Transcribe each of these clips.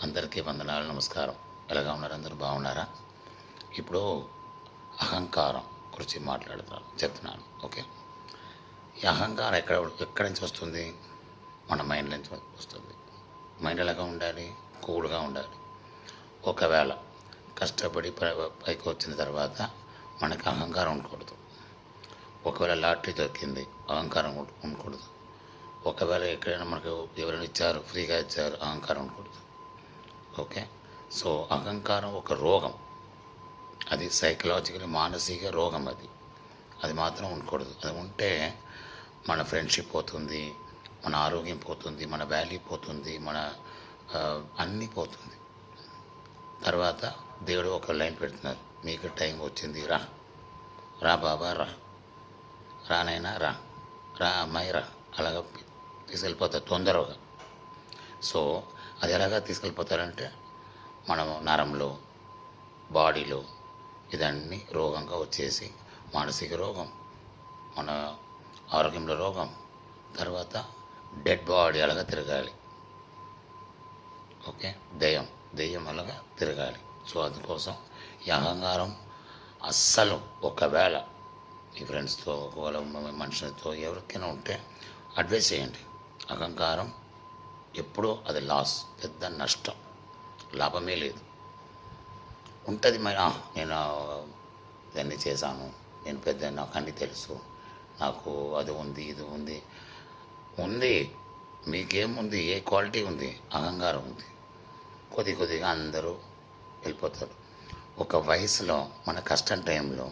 అందరికీ వందనాలు, నమస్కారం. ఎలాగా ఉన్నారు? అందరూ బాగున్నారా? ఇప్పుడు అహంకారం గురించి చెప్తున్నాను. ఓకే. ఈ అహంకారం ఎక్కడి నుంచి వస్తుంది? మన మైండ్ నుంచి వస్తుంది. మైండ్ ఎలాగా ఉండాలి? కూల్గా ఉండాలి. ఒకవేళ కష్టపడి పైకి వచ్చిన తర్వాత మనకి అహంకారం ఉండకూడదు. ఒకవేళ లాటరీ దొరికింది, అహంకారం ఉండకూడదు. ఒకవేళ ఎక్కడైనా మనకు ఎవరైనా ఇచ్చారు, ఫ్రీగా ఇచ్చారు, అహంకారం ఉండకూడదు. ఓకే. సో అహంకారం ఒక రోగం, అది సైకలాజికల్ మానసిక రోగం. అది మాత్రం ఉండకూడదు. అది ఉంటే మన ఫ్రెండ్షిప్ పోతుంది, మన ఆరోగ్యం పోతుంది, మన వాల్యూ పోతుంది, మన అన్నీ పోతుంది. తర్వాత దేవుడు ఒక లైన్ పెడుతున్నారు, మీకు టైం వచ్చింది, రా రా బాబా, రానైనా రా అమ్మాయి, అలాగా తీసుకెళ్ళిపోతారు తొందరగా. సో అది ఎలాగా తీసుకెళ్ళిపోతారంటే మనం నరంలో, బాడీలో ఇదన్నీ రోగంగా వచ్చేసి మానసిక రోగం, మన ఆరోగ్యంలో రోగం, తర్వాత డెడ్ బాడీ అలాగా తిరగాలి. ఓకే. దెయ్యం అలాగా తిరగాలి. సో అందుకోసం ఈ అహంకారం అస్సలు, ఒకవేళ ఈ ఫ్రెండ్స్తో, ఒకవేళ మనుషులతో ఎవరికైనా ఉంటే అడ్వైస్ చేయండి. అహంకారం ఎప్పుడూ అది లాస్, పెద్ద నష్టం, లాభమే లేదు. ఉంటుంది నేను ఇవన్నీ చేశాను, నేను పెద్ద, నాకు అన్నీ తెలుసు, నాకు అది ఉంది, ఇది ఉంది. మీకేముంది? ఏ క్వాలిటీ ఉంది? అహంకారం ఉంది. కొద్దిగా అందరూ వెళ్ళిపోతారు. ఒక వయసులో మన కష్టం టైంలో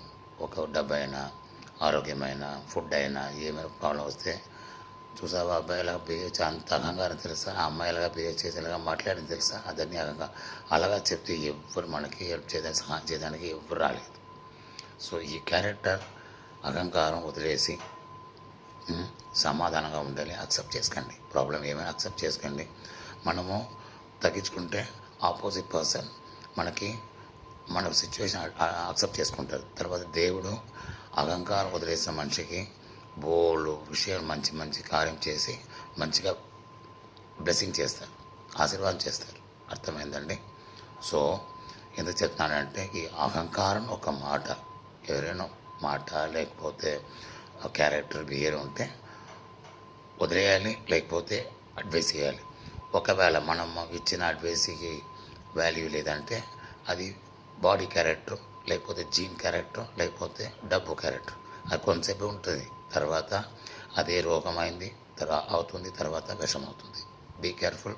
ఒక డబ్బైనా, ఆరోగ్యమైన, ఫుడ్ అయినా, ఏమైనా ప్రాబ్లం వస్తే చూసావా, అబ్బాయి ఎలాగ బిహేవ్ చేసి, అంత అహంకారం తెలుసా? ఆ అమ్మాయి ఎలాగా బిహేవ్ చేసి, ఎలాగా మాట్లాడింది తెలుసా? అదన్నీ అహంకారం. అలాగా చెప్తే ఎవ్వరు మనకి హెల్ప్ చేయడానికి, సహాయం చేయడానికి ఎవ్వరు రాలేదు. సో ఈ క్యారెక్టర్ అహంకారం వదిలేసి సమాధానంగా ఉండాలి. యాక్సెప్ట్ చేసుకోండి. ప్రాబ్లం ఏమైనా యాక్సెప్ట్ చేసుకోండి. మనము తగ్గించుకుంటే ఆపోజిట్ పర్సన్ మన సిచ్యువేషన్ యాక్సెప్ట్ చేసుకుంటారు. తర్వాత దేవుడు అహంకారం వదిలేసిన మనిషికి బోల్డ్ విషయాలు, మంచి కార్యం చేసి మంచిగా బ్లెస్సింగ్ చేస్తారు, ఆశీర్వాదం చేస్తారు. అర్థమైందండి? సో ఎందుకు చెప్తున్నానంటే, ఈ అహంకారం ఒక మాట, ఎవరైనా మాట లేకపోతే క్యారెక్టర్ బిహేవియర్ ఉంటే వదిలేయాలి, లేకపోతే అడ్వైస్ చేయాలి. ఒకవేళ మనం ఇచ్చిన అడ్వైస్కి వాల్యూ లేదంటే అది బాడీ క్యారెక్టర్, లేకపోతే జీన్ క్యారెక్టర్, లేకపోతే డబ్బు క్యారెక్టర్. అది కొంతసేపు ఉంటుంది, తర్వాత అదే రోగమైంది అవుతుంది, తర్వాత విషం అవుతుంది. Be careful.